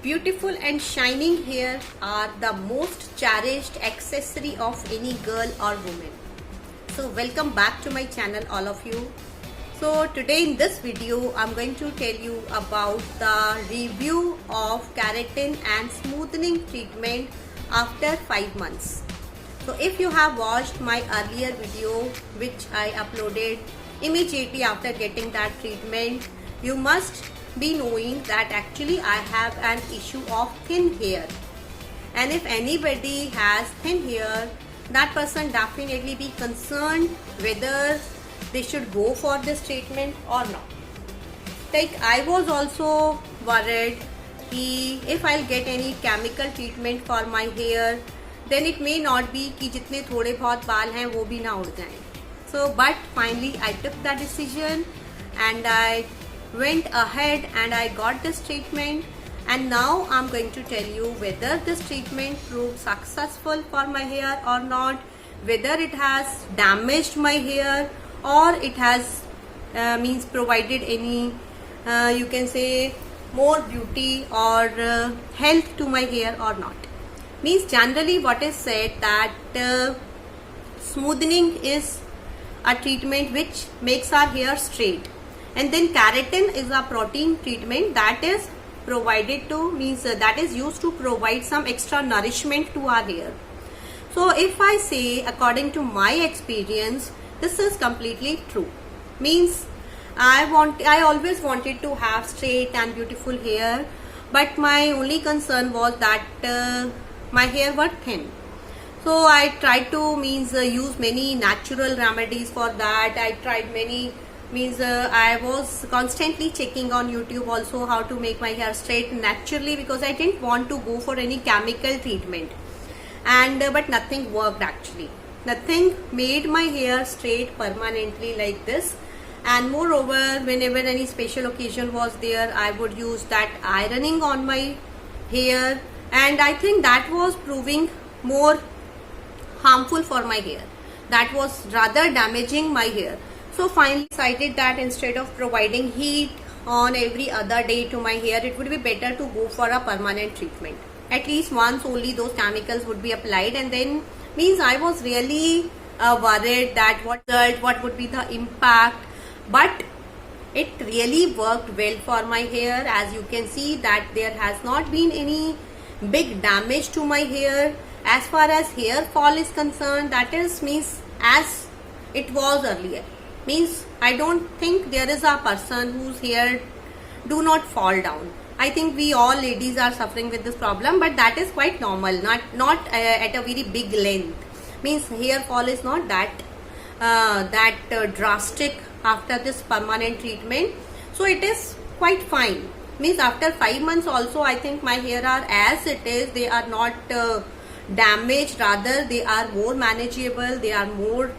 Beautiful and shining hair are the most cherished accessory of any girl or woman. So welcome back to my channel, all of you. So today in this video I'm going to tell you about the review of keratin and smoothening treatment after 5 months. So if you have watched my earlier video which I uploaded immediately after getting that treatment, you must be knowing that actually I have an issue of thin hair, and if anybody has thin hair, that person definitely be concerned whether they should go for this treatment or not. Like I was also worried if I'll get any chemical treatment for my hair, then it may not be कि जितने थोड़े बहुत बाल हैं वो भी ना उड़ जाएं. So but finally I took that decision and I went ahead and I got this treatment, and now I'm going to tell you whether this treatment proved successful for my hair or not, whether it has damaged my hair or it has provided any you can say more beauty or health to my hair or not. Means generally what is said that smoothening is a treatment which makes our hair straight, and then keratin is a protein treatment that is provided to that is used to provide some extra nourishment to our hair. So if I say according to my experience, this is completely true. Means I always wanted to have straight and beautiful hair, but my only concern was that my hair were thin. So I tried to use many natural remedies for that. I tried many I was constantly checking on YouTube also how to make my hair straight naturally, because I didn't want to go for any chemical treatment, and but nothing worked actually. Nothing made my hair straight permanently like this. And moreover, whenever any special occasion was there, I would use that ironing on my hair, and I think that was proving more harmful for my hair. That was rather damaging my hair. So finally decided that instead of providing heat on every other day to my hair, it would be better to go for a permanent treatment. At least once only those chemicals would be applied, and then I was really worried that what would be the impact, but it really worked well for my hair. As you can see that there has not been any big damage to my hair. As far as hair fall is concerned, that is as it was earlier. I don't think there is a person whose hair do not fall down. I think we all ladies are suffering with this problem, but that is quite normal, not at a very big length. Hair fall is not that drastic after this permanent treatment. So it is quite fine. After 5 months also, I think my hair are as it is. They are not damaged, rather they are more manageable. They are more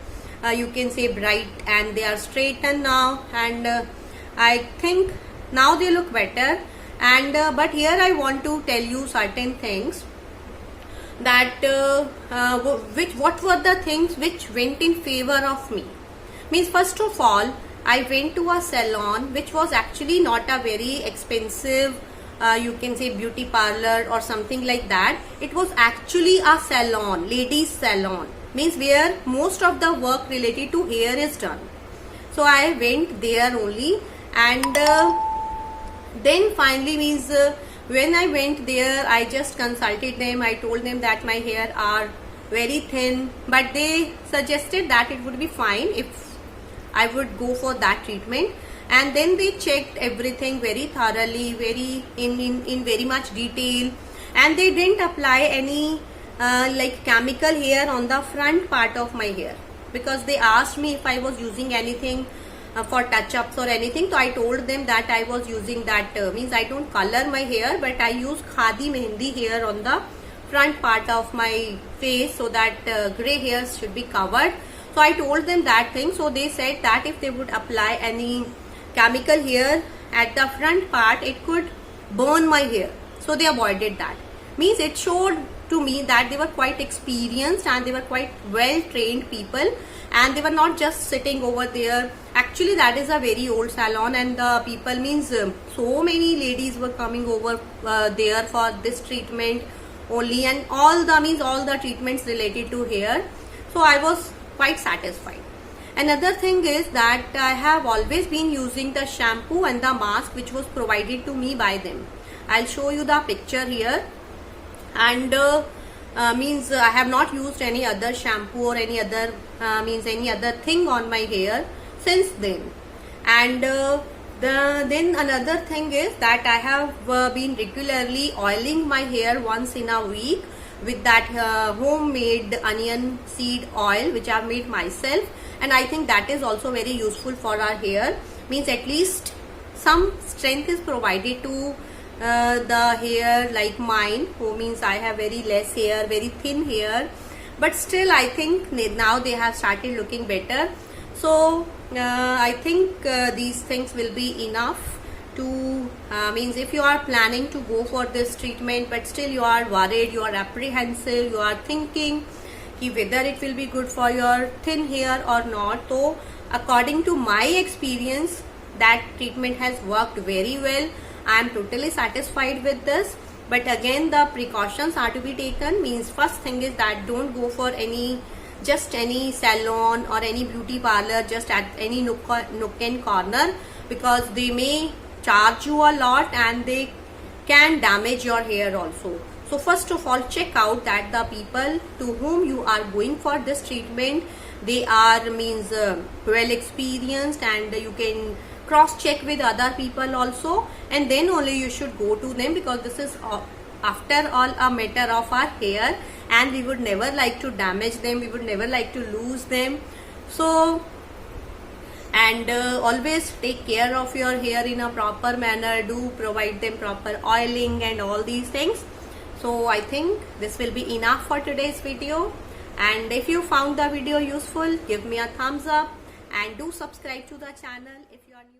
you can say bright, and they are straightened now, and I think now they look better. And but here I want to tell you certain things that what were the things which went in favor of me. First of all, I went to a salon which was actually not a very expensive you can say beauty parlor or something like that. It was actually a salon, ladies salon, where most of the work related to hair is done. So I went there only, and then finally when I went there, I just consulted them. I told them that my hair are very thin, but they suggested that it would be fine if I would go for that treatment. And then they checked everything very thoroughly, very in very much detail, and they didn't apply any like chemical hair on the front part of my hair, because they asked me if I was using anything for touch-ups or anything. So I told them that I was using that I don't color my hair, but I use khadi mehendi hair on the front part of my face, so that gray hairs should be covered. So I told them that thing. So they said that if they would apply any chemical hair at the front part, it could burn my hair. So they avoided that. It showed to me that they were quite experienced and they were quite well trained people, and they were not just sitting over there. Actually that is a very old salon, and the people means so many ladies were coming over there for this treatment only, and all the treatments related to hair. So I was quite satisfied. Another thing is that I have always been using the shampoo and the mask which was provided to me by them. I'll show you the picture here. And I have not used any other shampoo or any other any other thing on my hair since then. And then another thing is that I have been regularly oiling my hair once in a week with that homemade onion seed oil which I've made myself, and I think that is also very useful for our hair. Means at least some strength is provided to the hair like mine, who means I have very less hair, very thin hair, but still I think now they have started looking better. So I think these things will be enough to if you are planning to go for this treatment but still you are worried, you are apprehensive, you are thinking whether it will be good for your thin hair or not. So according to my experience, that treatment has worked very well. I am totally satisfied with this. But again, the precautions are to be taken. Means first thing is that don't go for any salon or any beauty parlor just at any nook and corner, because they may charge you a lot and they can damage your hair also. So first of all, check out that the people to whom you are going for this treatment, they are well experienced, and you can cross check with other people also, and then only you should go to them, because this is after all a matter of our hair and we would never like to damage them, we would never like to lose them. So and always take care of your hair in a proper manner, do provide them proper oiling and all these things. So I think this will be enough for today's video, and if you found the video useful, give me a thumbs up and do subscribe to the channel if you are new.